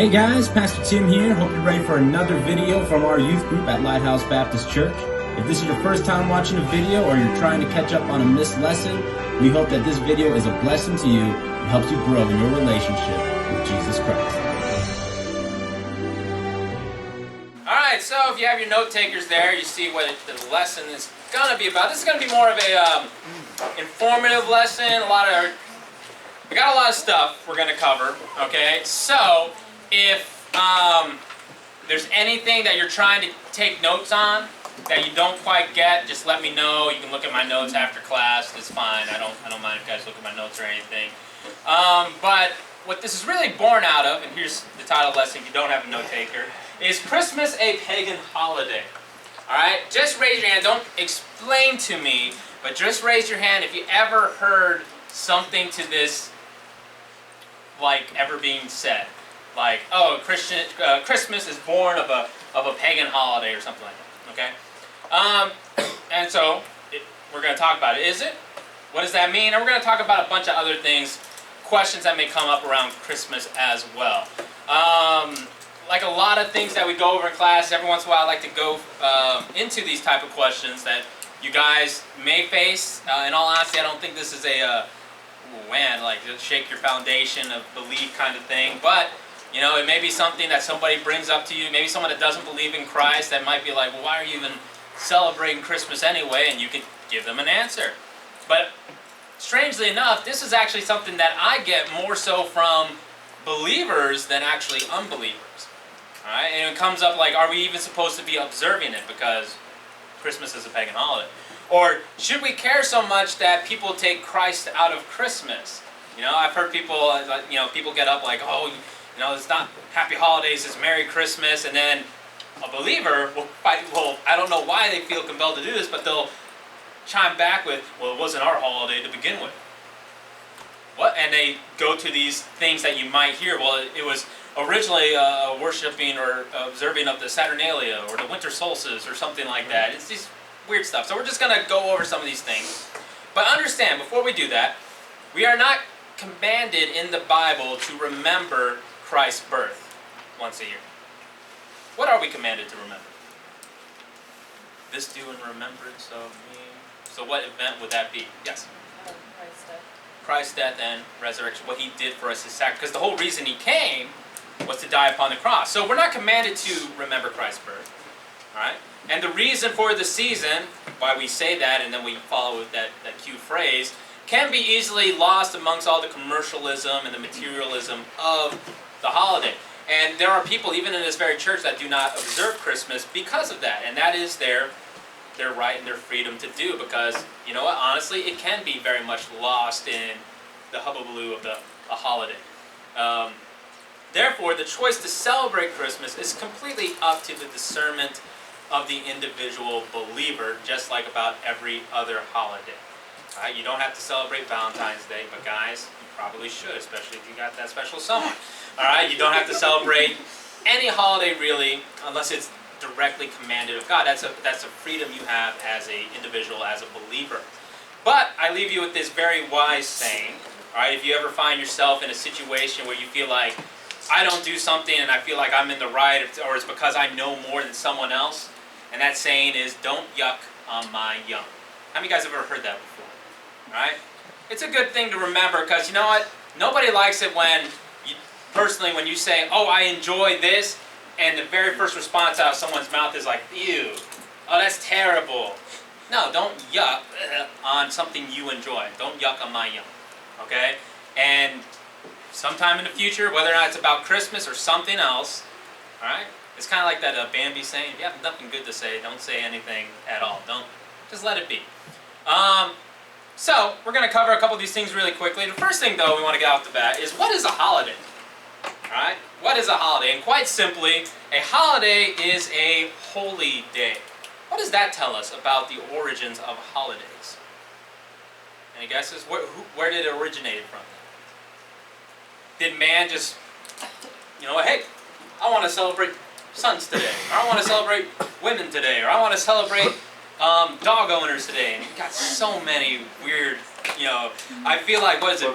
Hey guys, Pastor Tim here. Hope you're ready for another video from our youth group at Lighthouse Baptist Church. If this is your first time watching a video or you're trying to catch up on a missed lesson, we hope that this video is a blessing to you and helps you grow in your relationship with Jesus Christ. Alright, so if you have your note takers there, you see what the lesson is going to be about. This is going to be more of a informative lesson. We got a lot of stuff we're going to cover, okay? So, if there's anything that you're trying to take notes on that you don't quite get, just let me know. You can look at my notes after class. It's fine. I don't mind if you guys look at my notes or anything. But what this is really born out of, and here's the title of the lesson if you don't have a note taker, is Christmas a pagan holiday? Alright? Just raise your hand. Don't explain to me, but just raise your hand if you ever heard something to this like ever being said. Like, oh, Christmas is born of a pagan holiday or something like that, okay? And so, we're going to talk about it. Is it? What does that mean? And we're going to talk about a bunch of other things, questions that may come up around Christmas as well. Like a lot of things that we go over in class, every once in a while I like to go into these type of questions that you guys may face. In all honesty, I don't think this is a just shake your foundation of belief kind of thing, but you know, it may be something that somebody brings up to you, maybe someone that doesn't believe in Christ that might be like, well, why are you even celebrating Christmas anyway? And you can give them an answer. But strangely enough, this is actually something that I get more so from believers than actually unbelievers. Alright? And it comes up like, are we even supposed to be observing it because Christmas is a pagan holiday? Or should we care so much that people take Christ out of Christmas? You know, I've heard people, people get up like, oh, it's not Happy Holidays, it's Merry Christmas, and then a believer will fight, well, I don't know why they feel compelled to do this, but they'll chime back with, well, it wasn't our holiday to begin with. What? And they go to these things that you might hear, well, it was originally worshiping or observing of the Saturnalia or the winter solstice or something like that. It's these weird stuff. So we're just going to go over some of these things. But understand, before we do that, we are not commanded in the Bible to remember Christ's birth once a year. What are we commanded to remember? This do in remembrance of me. So what event would that be? Yes? Christ's death. Christ's death and resurrection, what he did for us, his sacrifice. Because the whole reason he came was to die upon the cross. So we're not commanded to remember Christ's birth. Alright? And the reason for the season, why we say that and then we follow with that cute phrase, can be easily lost amongst all the commercialism and the materialism of the holiday. And there are people, even in this very church, that do not observe Christmas because of that. And that is their right and their freedom to do. Because, you know what, honestly, it can be very much lost in the hubbubaloo of a holiday. Therefore, the choice to celebrate Christmas is completely up to the discernment of the individual believer, just like about every other holiday. Right? You don't have to celebrate Valentine's Day, but guys, you probably should, especially if you got that special someone. Alright, you don't have to celebrate any holiday really, unless it's directly commanded of God. That's a freedom you have as an individual, as a believer. But I leave you with this very wise saying. Alright, if you ever find yourself in a situation where you feel like, I don't do something and I feel like I'm in the right, or it's because I know more than someone else, and that saying is, don't yuck on my yum. How many guys have ever heard that before? Alright? It's a good thing to remember, because you know what? Nobody likes it when you say, oh, I enjoy this, and the very first response out of someone's mouth is like, ew, oh, that's terrible. No, don't yuck on something you enjoy. Don't yuck on my yum. Okay? And sometime in the future, whether or not it's about Christmas or something else, alright? It's kind of like that Bambi saying, if you have nothing good to say, don't say anything at all. Just let it be. So, we're going to cover a couple of these things really quickly. The first thing, though, we want to get off the bat is, what is a holiday? Alright? What is a holiday? And quite simply, a holiday is a holy day. What does that tell us about the origins of holidays? Any guesses? Where did it originate from? Did man just, hey, I want to celebrate sons today, or I want to celebrate women today, or I want to celebrate dog owners today, and you've got so many weird, I feel like, what is it,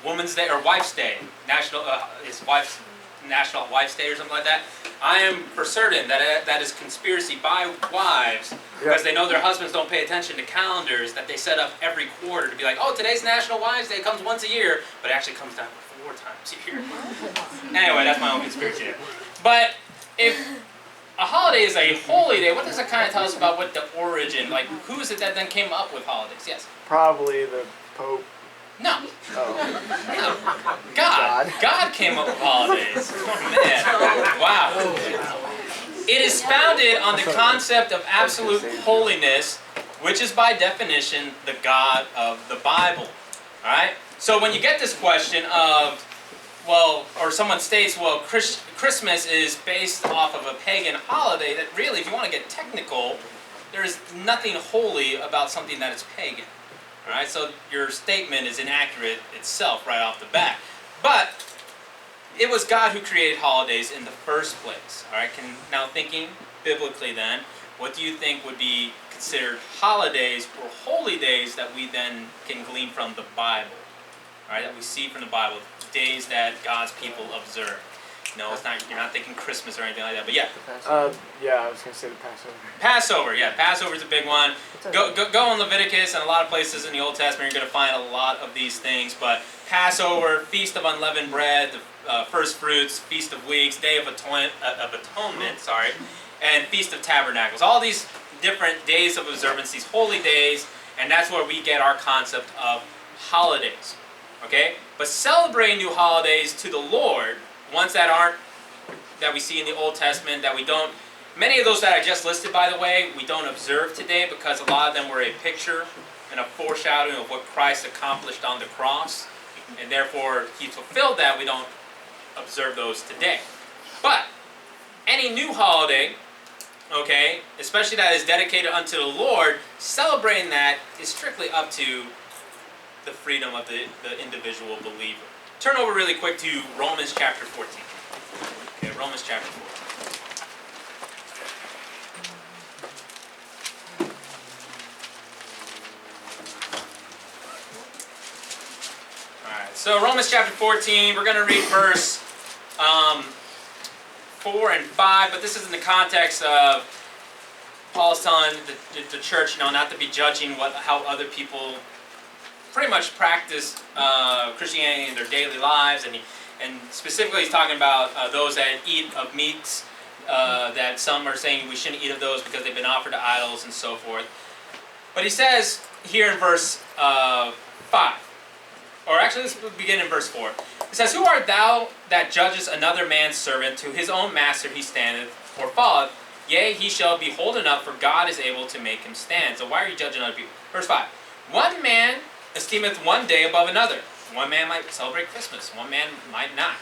Women's Day, or Wife's Day, is Wife's National Wives' Day or something like that. I am for certain that that is conspiracy by wives because they know their husbands don't pay attention to calendars that they set up every quarter to be like, oh, today's National Wives' Day, it comes once a year, but it actually comes down 4 times a year. Anyway, that's my own conspiracy there. But if a holiday is a holy day, what does it kind of tell us about what the origin, like who is it that then came up with holidays? Yes? Probably the Pope. No. Oh. No. God came up with holidays. Oh, man. Wow. It is founded on the concept of absolute holiness, which is by definition the God of the Bible. Alright? So when you get this question of, well, or someone states, well, Christmas is based off of a pagan holiday, that really, if you want to get technical, there is nothing holy about something that is pagan. Alright, so your statement is inaccurate itself right off the bat. But it was God who created holidays in the first place. Alright, now thinking biblically then, what do you think would be considered holidays or holy days that we then can glean from the Bible? Alright, that we see from the Bible, days that God's people observe. No, it's not. You're not thinking Christmas or anything like that. But yeah. Yeah, I was gonna say the Passover. Passover, yeah. Passover's a big one. Go in Leviticus and a lot of places in the Old Testament. You're gonna find a lot of these things. But Passover, Feast of Unleavened Bread, the First Fruits, Feast of Weeks, Day of Atonement, and Feast of Tabernacles. All these different days of observance, these holy days, and that's where we get our concept of holidays. Okay, but celebrating new holidays to the Lord. Ones that we see in the Old Testament, that we don't, many of those that I just listed, by the way, we don't observe today because a lot of them were a picture and a foreshadowing of what Christ accomplished on the cross, and therefore He fulfilled that. We don't observe those today. But any new holiday, okay, especially that is dedicated unto the Lord, celebrating that is strictly up to the freedom of the individual believer. Turn over really quick to Romans chapter 14. Okay, Romans chapter 14. Alright, so Romans chapter 14, we're going to read verse 4 and 5, but this is in the context of Paul's telling the church, not to be judging how other people pretty much practice Christianity in their daily lives, and specifically he's talking about those that eat of meats, that some are saying we shouldn't eat of those because they've been offered to idols and so forth. But he says here in verse 5, or actually let's begin in verse 4. It says, "Who art thou that judgest another man's servant? To his own master he standeth or falleth, yea, he shall be holden up, for God is able to make him stand." So why are you judging other people? Verse 5, "One man esteemeth one day above another." One man might celebrate Christmas, one man might not.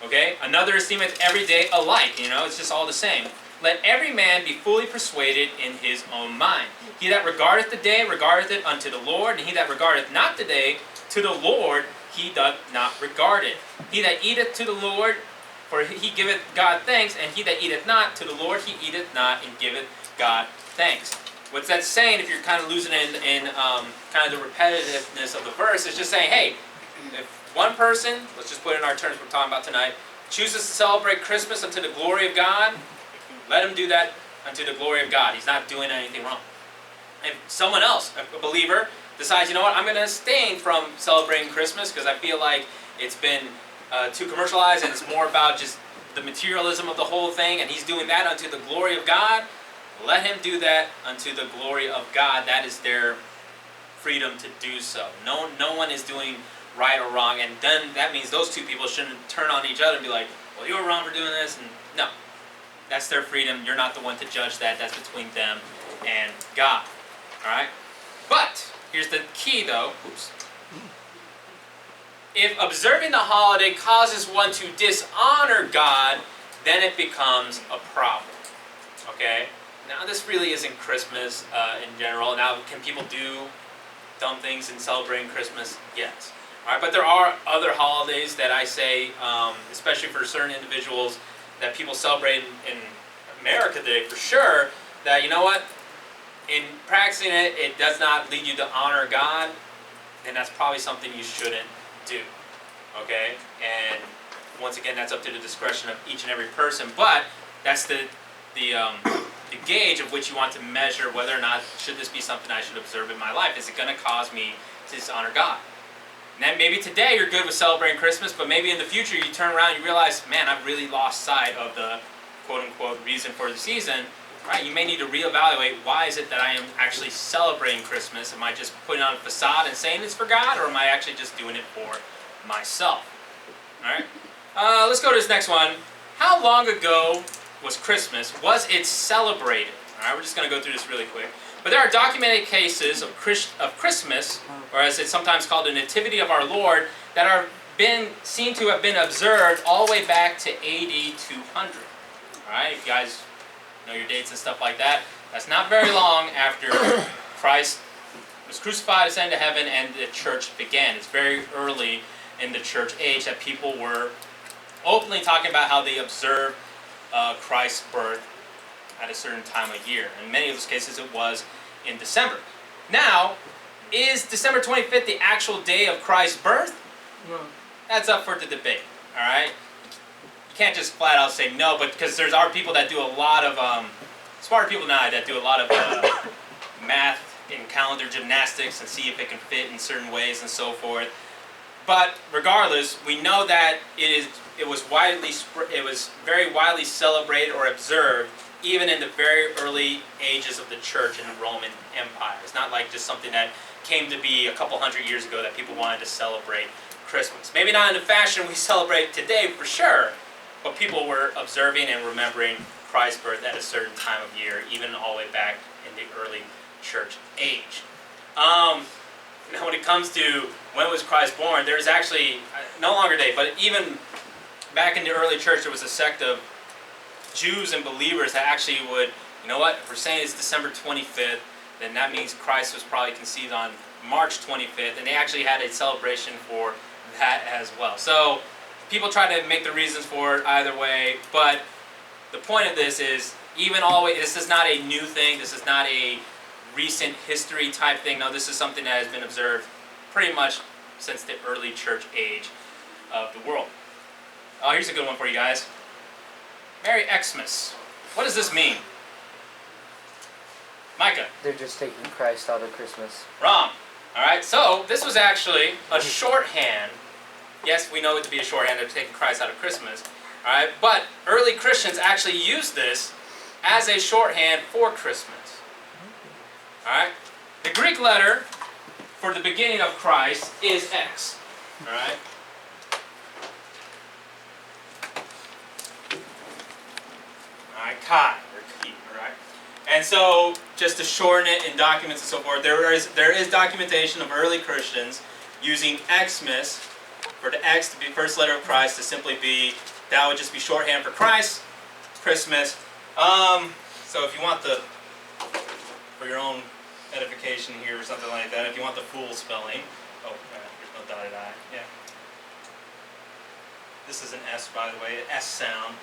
Okay? Another esteemeth every day alike. It's just all the same. "Let every man be fully persuaded in his own mind. He that regardeth the day regardeth it unto the Lord, and he that regardeth not the day to the Lord, he doth not regard it. He that eateth to the Lord, for he giveth God thanks, and he that eateth not to the Lord, he eateth not and giveth God thanks." What's that saying, if you're kind of losing it in kind of the repetitiveness of the verse, it's just saying, hey, if one person, let's just put it in our terms we're talking about tonight, chooses to celebrate Christmas unto the glory of God, let him do that unto the glory of God. He's not doing anything wrong. If someone else, a believer, decides, I'm going to abstain from celebrating Christmas because I feel like it's been too commercialized and it's more about just the materialism of the whole thing, and he's doing that unto the glory of God, let him do that unto the glory of God. That is their freedom to do so. No one is doing right or wrong, and then that means those two people shouldn't turn on each other and be like, well, you were wrong for doing this, and no. That's their freedom. You're not the one to judge that. That's between them and God. Alright? But, here's the key though. Oops. If observing the holiday causes one to dishonor God, then it becomes a problem. Okay? Now, this really isn't Christmas in general. Now, can people do dumb things in celebrating Christmas? Yes. All right, but there are other holidays that I say, especially for certain individuals, that people celebrate in America today for sure, that, in practicing it, it does not lead you to honor God, then that's probably something you shouldn't do. Okay? And once again, that's up to the discretion of each and every person. But that's the gauge of which you want to measure whether or not should this be something I should observe in my life. Is it going to cause me to dishonor God? And then maybe today you're good with celebrating Christmas, but maybe in the future you turn around and you realize, man, I've really lost sight of the quote-unquote reason for the season. Right? You may need to reevaluate, why is it that I am actually celebrating Christmas? Am I just putting on a facade and saying it's for God, or am I actually just doing it for myself? All right. Let's go to this next one. How long ago was Christmas? Was it celebrated? All right, we're just going to go through this really quick. But there are documented cases of Christmas, or as it's sometimes called the Nativity of our Lord, that are seen to have been observed all the way back to AD 200. All right, if you guys know your dates and stuff like that, that's not very long after Christ was crucified, ascended to heaven, and the church began. It's very early in the church age that people were openly talking about how they observed Christ's birth at a certain time of year. In many of those cases, it was in December. Now, is December 25th the actual day of Christ's birth? No. That's up for the debate. All right. You can't just flat out say no, but because there are people that do a lot of smart people now that do a lot of math and calendar gymnastics and see if it can fit in certain ways and so forth. But regardless, we know that it was very widely celebrated or observed even in the very early ages of the church in the Roman Empire. It's not like just something that came to be a couple hundred years ago that people wanted to celebrate Christmas. Maybe not in the fashion we celebrate today for sure, but people were observing and remembering Christ's birth at a certain time of year, even all the way back in the early church age. Now when it comes to when was Christ born, there's actually no longer date, but even back in the early church there was a sect of Jews and believers that actually would, you know what, if we're saying it's December 25th, then that means Christ was probably conceived on March 25th, and they actually had a celebration for that as well. So people try to make the reasons for it either way, but the point of this is, even always, this is not a new thing, this is not a recent history type thing. No, this is something that has been observed pretty much since the early church age of the world. Oh, here's a good one for you guys. Merry Xmas. What does this mean? Micah? They're just taking Christ out of Christmas. Wrong. Alright, so this was actually a shorthand. Yes, we know it to be a shorthand of taking Christ out of Christmas. Alright, but early Christians actually used this as a shorthand for Christmas. Alright? The Greek letter for the beginning of Christ is X. Alright? Alright, Chi, or Chi, alright? And so, just to shorten it in documents and so forth, there is documentation of early Christians using Xmas for the X to be the first letter of Christ to simply be, that would just be shorthand for Christ, Christmas. So if you want for your own edification here or something like that, if you want the full spelling, there's no dotted I, yeah. This is an S, by the way, an S sound.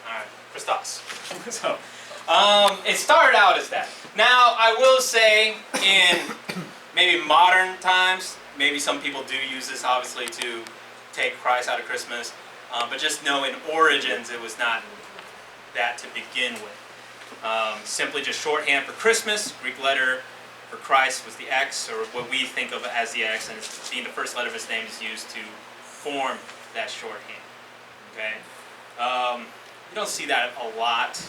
Alright, Christos. So, it started out as that. Now, I will say, in maybe modern times, maybe some people do use this, obviously, to take Christ out of Christmas. But just know, in origins, it was not that to begin with. Simply just shorthand for Christmas. Greek letter for Christ was the X, or what we think of as the X, and it's being the first letter of his name is used to form that shorthand. Okay? You don't see that a lot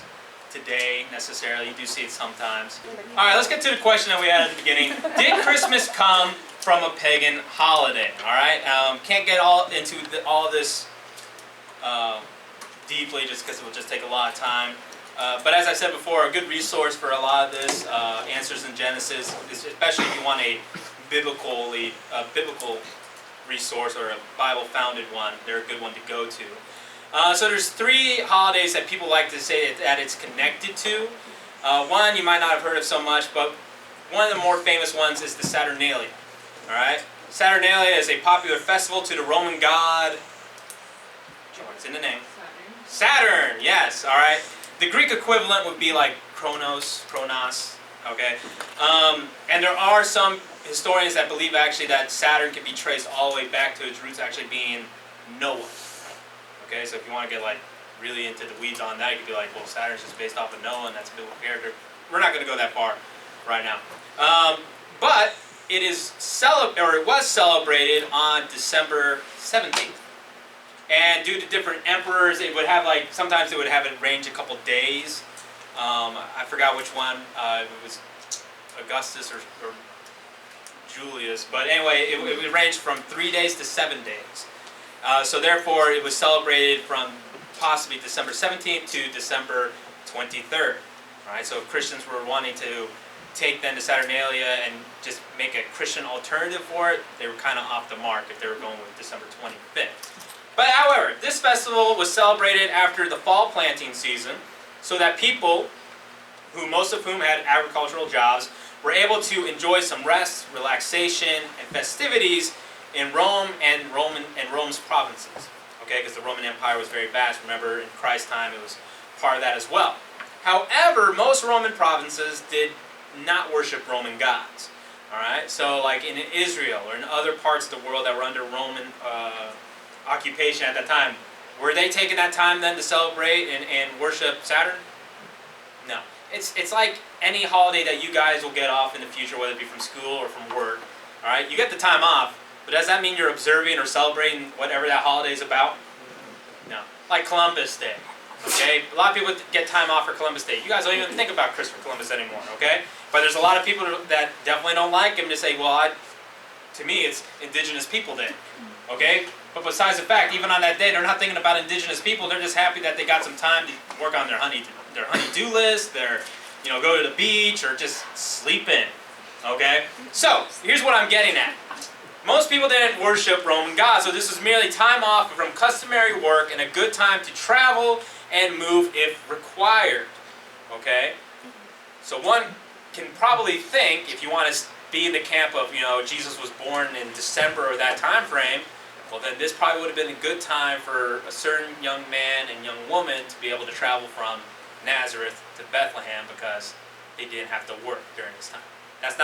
today, necessarily. You do see it sometimes. Alright, let's get to the question that we had at the beginning. Did Christmas come from a pagan holiday? Alright? Can't get into all this deeply just because it will just take a lot of time. But as I said before, a good resource for a lot of this, Answers in Genesis, especially if you want a biblical resource or a Bible-founded one, they're a good one to go to. So there's three holidays that people like to say that it's connected to. One you might not have heard of so much, but one of the more famous ones is the Saturnalia. All right, Saturnalia is a popular festival to the Roman god. It's in the name. Saturn. Yes. All right. The Greek equivalent would be like Kronos. Okay. And there are some historians that believe actually that Saturn can be traced all the way back to its roots actually being Noah. Okay, so if you want to get like really into the weeds on that, you could be like, well, Saturn's just based off of Noah, and that's a biblical character. We're not going to go that far right now. But it was celebrated on December 17th. And due to different emperors, it would have like, sometimes it would have it range a couple days. I forgot which one. It was Augustus or Julius. But anyway, it would range from 3 days to 7 days. So therefore, it was celebrated from possibly December 17th to December 23rd. Right? So if Christians were wanting to take then to Saturnalia and just make a Christian alternative for it, they were kind of off the mark if they were going with December 25th. But however, this festival was celebrated after the fall planting season, so that people, most of whom had agricultural jobs, were able to enjoy some rest, relaxation, and festivities in Rome and Rome's provinces. Okay, because the Roman Empire was very vast. Remember, in Christ's time, it was part of that as well. However, most Roman provinces did not worship Roman gods. All right, so like in Israel or in other parts of the world that were under Roman occupation at that time, were they taking that time then to celebrate and worship Saturn? No. It's like any holiday that you guys will get off in the future, whether it be from school or from work. All right, you get the time off, but does that mean you're observing or celebrating whatever that holiday is about? No. Like Columbus Day. Okay, a lot of people get time off for Columbus Day. You guys don't even think about Christopher Columbus anymore. Okay, but there's a lot of people that definitely don't like him to say, well, to me it's Indigenous People Day. Okay, but besides the fact, even on that day, they're not thinking about Indigenous people. They're just happy that they got some time to work on their honey-do list, go to the beach, or just sleep in. Okay, so here's what I'm getting at. Most people didn't worship Roman gods, so this was merely time off from customary work and a good time to travel and move if required. Okay? So one can probably think, if you want to be in the camp of, Jesus was born in December or that time frame, well then this probably would have been a good time for a certain young man and young woman to be able to travel from Nazareth to Bethlehem because they didn't have to work during this time. That's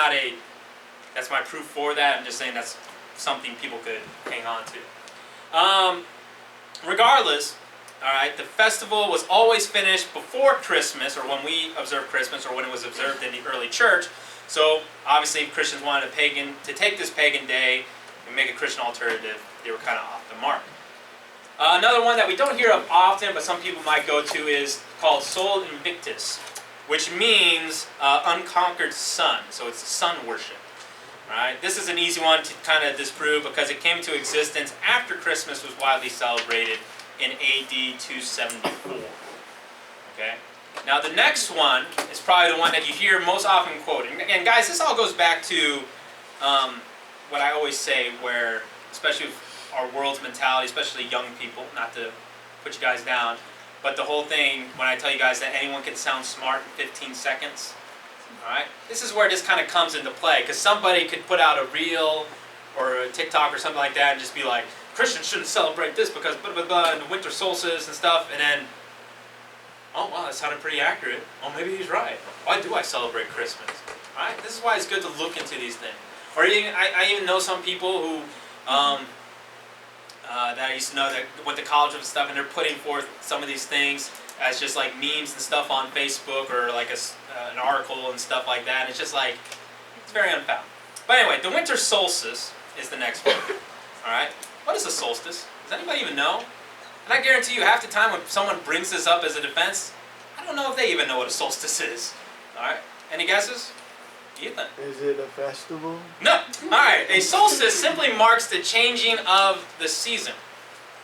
my proof for that. I'm just saying that's something people could hang on to. Regardless, all right, the festival was always finished before Christmas, or when we observe Christmas, or when it was observed in the early church. So obviously, if Christians wanted to take this pagan day and make a Christian alternative, they were kind of off the mark. Another one that we don't hear of often, but some people might go to, is called Sol Invictus, which means unconquered sun. So it's sun worship. Right? This is an easy one to kind of disprove because it came into existence after Christmas was widely celebrated in AD 274. Okay? Now the next one is probably the one that you hear most often quoted. And guys, this all goes back to what I always say, where, especially with our world's mentality, especially young people, not to put you guys down, but the whole thing, when I tell you guys that anyone can sound smart in 15 seconds, alright? This is where this kind of comes into play, because somebody could put out a reel or a TikTok or something like that and just be like, Christians shouldn't celebrate this because blah blah blah, and the winter solstice and stuff, and then, oh wow, that sounded pretty accurate. Oh, maybe he's right. Why do I celebrate Christmas? Alright? This is why it's good to look into these things. Or even, I even know some people who that I used to know that went to college and stuff, and they're putting forth some of these things as just like memes and stuff on Facebook, or like an article and stuff like that. And it's just like, it's very unfounded. But anyway, the winter solstice is the next one. Alright? What is a solstice? Does anybody even know? And I guarantee you, half the time when someone brings this up as a defense, I don't know if they even know what a solstice is. Alright? Any guesses? Ethan? Is it a festival? No! Alright, a solstice simply marks the changing of the season.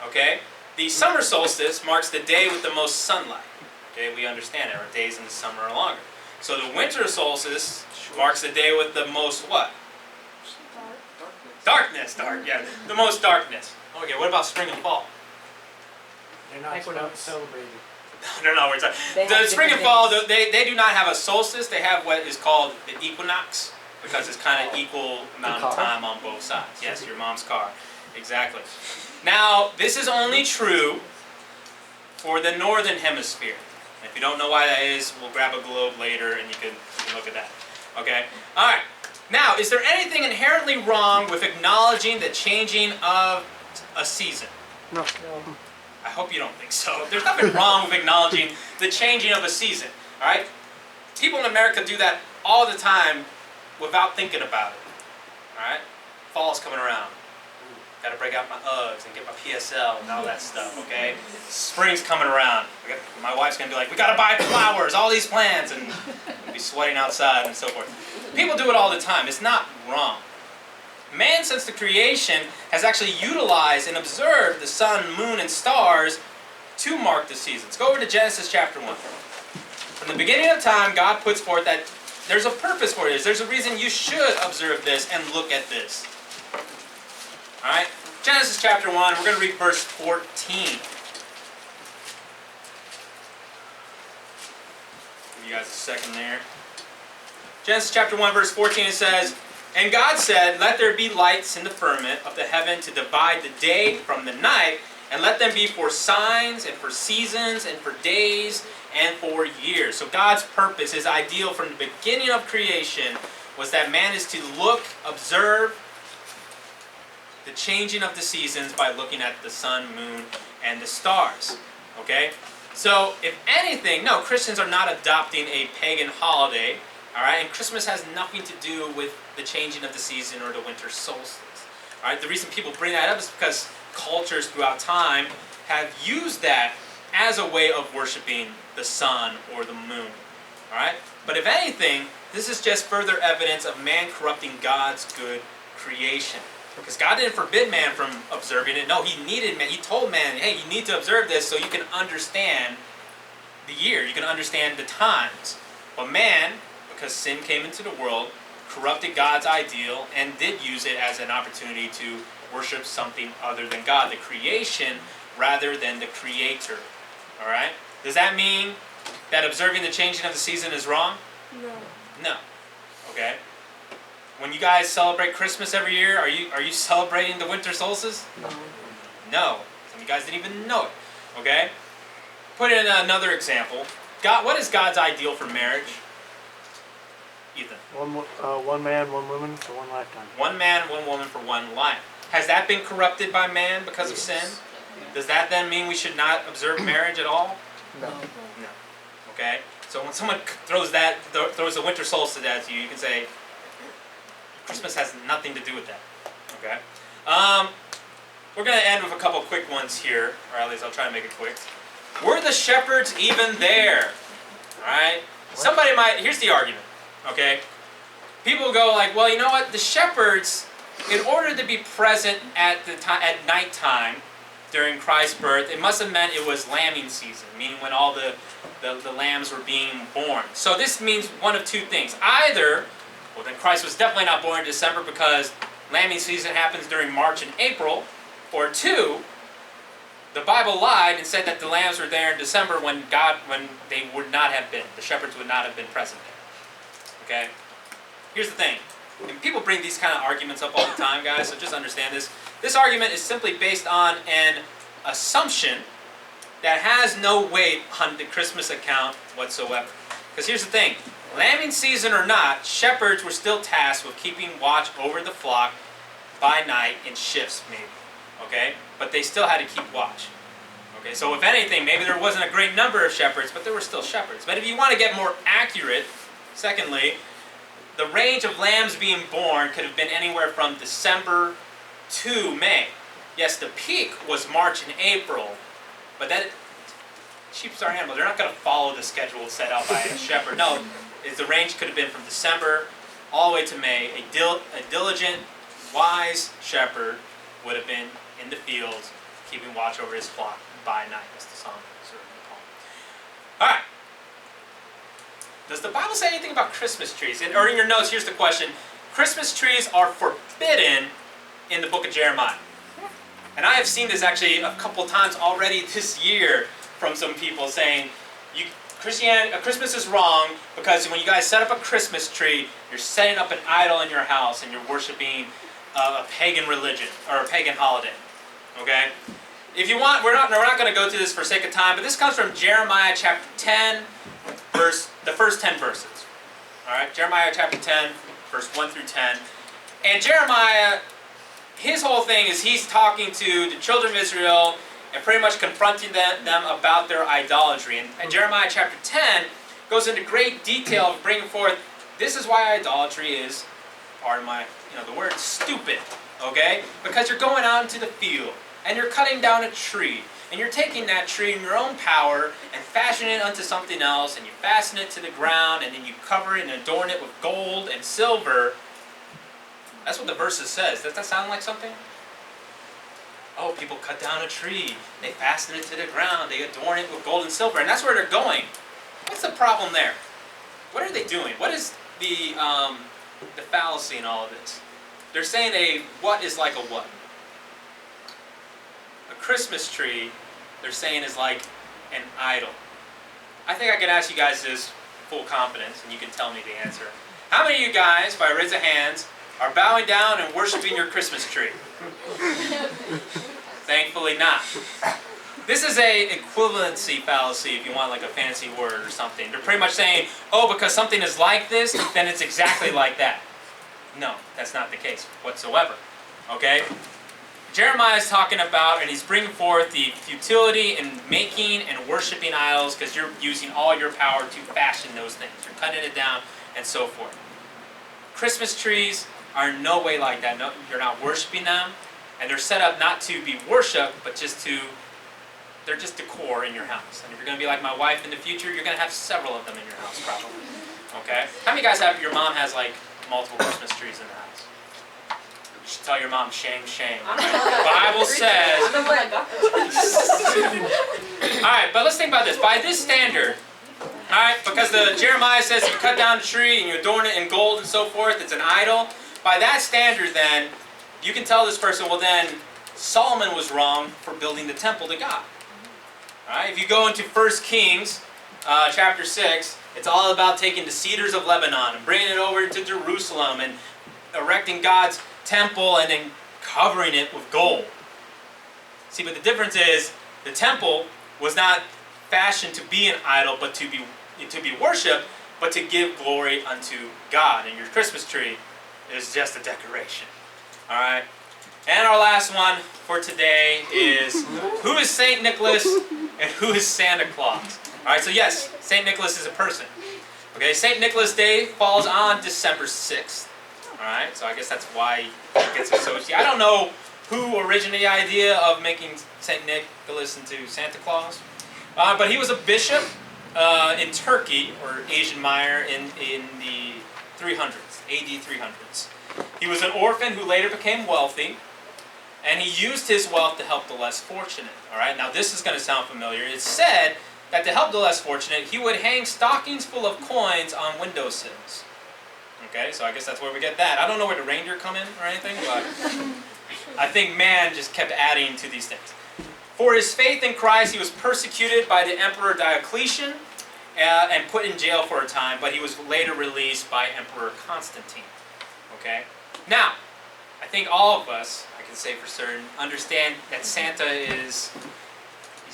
Okay? The summer solstice marks the day with the most sunlight. Okay, we understand it. Our days in the summer are longer. So the winter solstice marks the day with the most what? Darkness, yeah. The most darkness. Okay, what about spring and fall? They're not celebrated. No, we're talking. The spring and fall, they do not have a solstice. They have what is called the equinox, because it's kind of equal amount of time on both sides. Yes, your mom's car. Exactly. Now, this is only true for the northern hemisphere. And if you don't know why that is, we'll grab a globe later and you can look at that. Okay? Alright. Now, is there anything inherently wrong with acknowledging the changing of a season? No. I hope you don't think so. There's nothing wrong with acknowledging the changing of a season. All right? People in America do that all the time without thinking about it. All right? Fall's coming around. Got to break out my Uggs and get my PSL and all that stuff, okay? Spring's coming around. My wife's going to be like, we got to buy flowers, all these plants, and we'll be sweating outside and so forth. People do it all the time. It's not wrong. Man, since the creation, has actually utilized and observed the sun, moon, and stars to mark the seasons. Go over to Genesis chapter 1. From the beginning of time, God puts forth that there's a purpose for this. There's a reason you should observe this and look at this. Alright? Genesis chapter 1, we're going to read verse 14. Give you guys a second there. Genesis chapter 1, verse 14, it says, "And God said, Let there be lights in the firmament of the heaven to divide the day from the night, and let them be for signs, and for seasons, and for days, and for years." So God's purpose, His ideal from the beginning of creation, was that man is to look, observe the changing of the seasons by looking at the sun, moon, and the stars. Okay? So, if anything, no, Christians are not adopting a pagan holiday. Alright? And Christmas has nothing to do with the changing of the season or the winter solstice. Alright? The reason people bring that up is because cultures throughout time have used that as a way of worshiping the sun or the moon. Alright? But if anything, this is just further evidence of man corrupting God's good creation. Because God didn't forbid man from observing it. No, He needed man. He told man, hey, you need to observe this so you can understand the year. You can understand the times. But man, because sin came into the world, corrupted God's ideal and did use it as an opportunity to worship something other than God, the creation, rather than the Creator. Alright? Does that mean that observing the changing of the season is wrong? No. No. Okay? When you guys celebrate Christmas every year, are you celebrating the winter solstice? No. No. Some of you guys didn't even know it. Okay? Put in another example. God, what is God's ideal for marriage? Ethan. One man, one woman for one lifetime. One man, one woman for one life. Has that been corrupted by man because of sin? Does that then mean we should not observe marriage at all? No. No. Okay? So when someone throws the winter solstice at you, you can say, Christmas has nothing to do with that. Okay? We're going to end with a couple quick ones here, or at least I'll try to make it quick. Were the shepherds even there? Alright? Somebody might, here's the argument. Okay? People go like, well, you know what? The shepherds, in order to be present at nighttime during Christ's birth, it must have meant it was lambing season, meaning when all the lambs were being born. So this means one of two things. Either, well, then Christ was definitely not born in December because lambing season happens during March and April. Or two, the Bible lied and said that the lambs were there in December when they would not have been. The shepherds would not have been present there. Okay? Here's the thing. And people bring these kind of arguments up all the time, guys, so just understand this. This argument is simply based on an assumption that has no weight on the Christmas account whatsoever. Because here's the thing. Lambing season or not, shepherds were still tasked with keeping watch over the flock by night in shifts, maybe. Okay? But they still had to keep watch. Okay? So if anything, maybe there wasn't a great number of shepherds, but there were still shepherds. But if you want to get more accurate, secondly, the range of lambs being born could have been anywhere from December to May. Yes, the peak was March and April, but that sheep are animals. They're not going to follow the schedule set out by a shepherd. No, the range could have been from December all the way to May. A diligent, wise shepherd would have been in the fields, keeping watch over his flock by night, as the psalm certainly called. All right. Does the Bible say anything about Christmas trees? Or in your notes, here's the question. Christmas trees are forbidden in the book of Jeremiah. And I have seen this actually a couple times already this year from some people saying, Christmas is wrong because when you guys set up a Christmas tree, you're setting up an idol in your house and you're worshiping a pagan religion or a pagan holiday. Okay? If you want, we're not going to go through this for sake of time, but this comes from Jeremiah chapter 10, the first 10 verses. All right? Jeremiah chapter 10, verse 1 through 10. And Jeremiah, his whole thing is he's talking to the children of Israel and pretty much confronting them about their idolatry. And Jeremiah chapter 10 goes into great detail of bringing forth, this is why idolatry is, pardon my, the word, stupid. Okay? Because you're going out into the field and you're cutting down a tree. And you're taking that tree in your own power and fashioning it unto something else, and you fasten it to the ground, and then you cover it and adorn it with gold and silver. That's what the verses says. Does that sound like something? Oh, people cut down a tree. They fasten it to the ground. They adorn it with gold and silver. And that's where they're going. What's the problem there? What are they doing? What is the fallacy in all of this? They're saying a what is like a what? A Christmas tree, they're saying, is like an idol. I think I can ask you guys this full confidence, and you can tell me the answer. How many of you guys, by raise of hands, are bowing down and worshiping your Christmas tree? Thankfully not. This is a equivalency fallacy, if you want like a fancy word or something. They're pretty much saying, oh, because something is like this, then it's exactly like that. No, that's not the case whatsoever. Okay? Jeremiah is talking about, and he's bringing forth the futility in making and worshiping idols, because you're using all your power to fashion those things. You're cutting it down and so forth. Christmas trees are in no way like that. No, you're not worshiping them, and they're set up not to be worshipped, but they're just decor in your house. And if you're going to be like my wife in the future, you're going to have several of them in your house probably. Okay? How many guys have, your mom has like multiple Christmas trees in the house? You should tell your mom, shame, shame. Right? The Bible says... Alright, but let's think about this. By this standard, alright, because Jeremiah says you cut down the tree and you adorn it in gold and so forth, it's an idol. By that standard then, you can tell this person, well then, Solomon was wrong for building the temple to God. Alright, if you go into 1 Kings chapter 6, it's all about taking the cedars of Lebanon and bringing it over to Jerusalem and erecting God's temple and then covering it with gold. See, but the difference is the temple was not fashioned to be an idol, but to be worshipped, but to give glory unto God. And your Christmas tree is just a decoration. All right. And our last one for today is who is Saint Nicholas and who is Santa Claus? All right. So yes, Saint Nicholas is a person. Okay. Saint Nicholas Day falls on December 6th. Alright, so I guess that's why it gets associated. I don't know who originated the idea of making St. Nicholas into Santa Claus, but he was a bishop in Turkey, or Asian Minor, in the 300s, AD 300s. He was an orphan who later became wealthy, and he used his wealth to help the less fortunate. Alright, now this is going to sound familiar. It's said that to help the less fortunate, he would hang stockings full of coins on windowsills. Okay, so I guess that's where we get that. I don't know where the reindeer come in or anything, but I think man just kept adding to these things. For his faith in Christ, he was persecuted by the Emperor Diocletian and put in jail for a time, but he was later released by Emperor Constantine. Okay? Now, I think all of us, I can say for certain, understand that Santa he's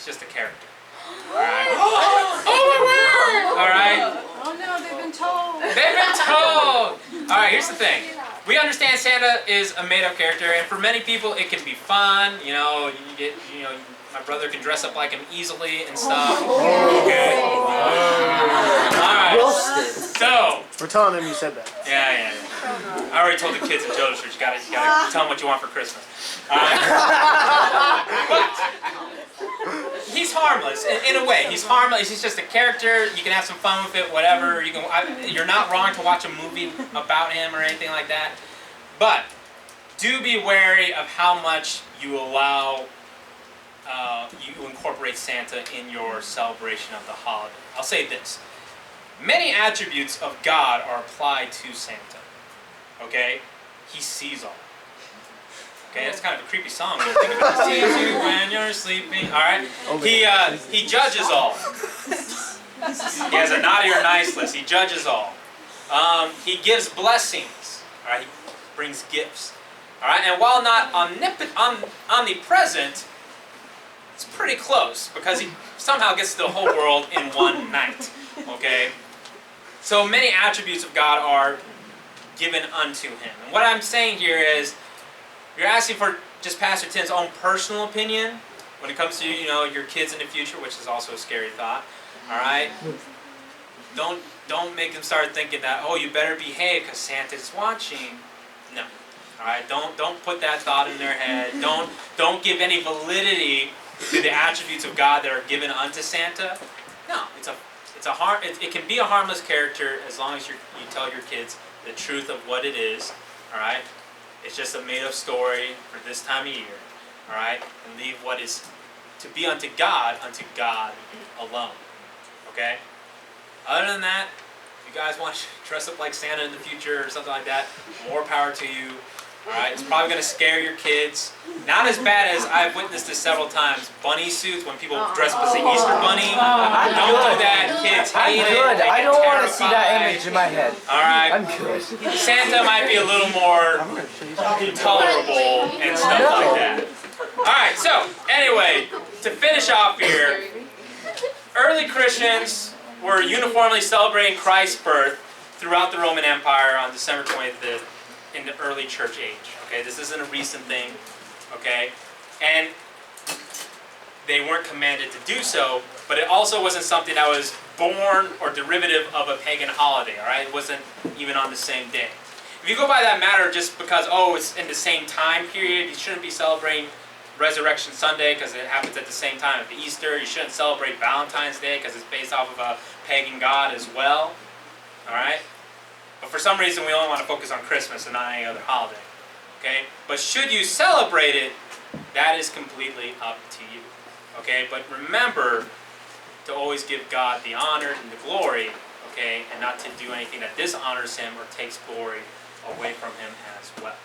just a character. Alright? Oh my word! Alright? Oh no, they've been told. They've been told! Alright, here's the thing. We understand Santa is a made-up character, and for many people it can be fun. You know, my brother can dress up like him easily and stuff. Okay. Alright. So. We're telling them you said that. Yeah. I already told the kids in Joe's church, you gotta tell them what you want for Christmas. Alright. But he's harmless in a way. He's harmless. He's just a character. You can have some fun with it, whatever. You're not wrong to watch a movie about him or anything like that. But do be wary of how much you allow, you incorporate Santa in your celebration of the holiday. I'll say this. Many attributes of God are applied to Santa. Okay? He sees all. Okay, that's kind of a creepy song when you think about it. Sees you when you're sleeping. Alright? He judges all. He has a naughty or nice list. He judges all. He gives blessings. Alright? He brings gifts. Alright? And while not omnipresent, it's pretty close because he somehow gets the whole world in one night. Okay? So many attributes of God are given unto him. And what I'm saying here is, you're asking for just Pastor Tim's own personal opinion when it comes to, you know, your kids in the future, which is also a scary thought. All right? Don't make them start thinking that, oh, you better behave because Santa's watching. No. All right? Don't put that thought in their head. Don't give any validity to the attributes of God that are given unto Santa. No, it can be a harmless character as long as you tell your kids the truth of what it is. All right? It's just a made-up story for this time of year. All right? And leave what is to be unto God alone. Okay? Other than that, if you guys want to dress up like Santa in the future or something like that, more power to you. Alright, it's probably going to scare your kids. Not as bad as I've witnessed this several times. Bunny suits, when people dress up as the Easter Bunny. Don't do that. Kids hate it. Good. I don't want to see that image in my head. Alright. I'm good. Santa might be a little more tolerable and stuff like that. Alright, so, anyway, to finish off here, early Christians were uniformly celebrating Christ's birth throughout the Roman Empire on December 25th. In the early church age. Okay, this isn't a recent thing. Okay, and they weren't commanded to do so, but it also wasn't something that was born or derivative of a pagan holiday. All right, it wasn't even on the same day. If you go by that matter, just because it's in the same time period, you shouldn't be celebrating Resurrection Sunday because it happens at the same time of Easter. You shouldn't celebrate Valentine's Day because it's based off of a pagan god as well. All right. But for some reason, we only want to focus on Christmas and not any other holiday. Okay? But should you celebrate it, that is completely up to you. Okay? But remember to always give God the honor and the glory, okay? And not to do anything that dishonors him or takes glory away from him as well.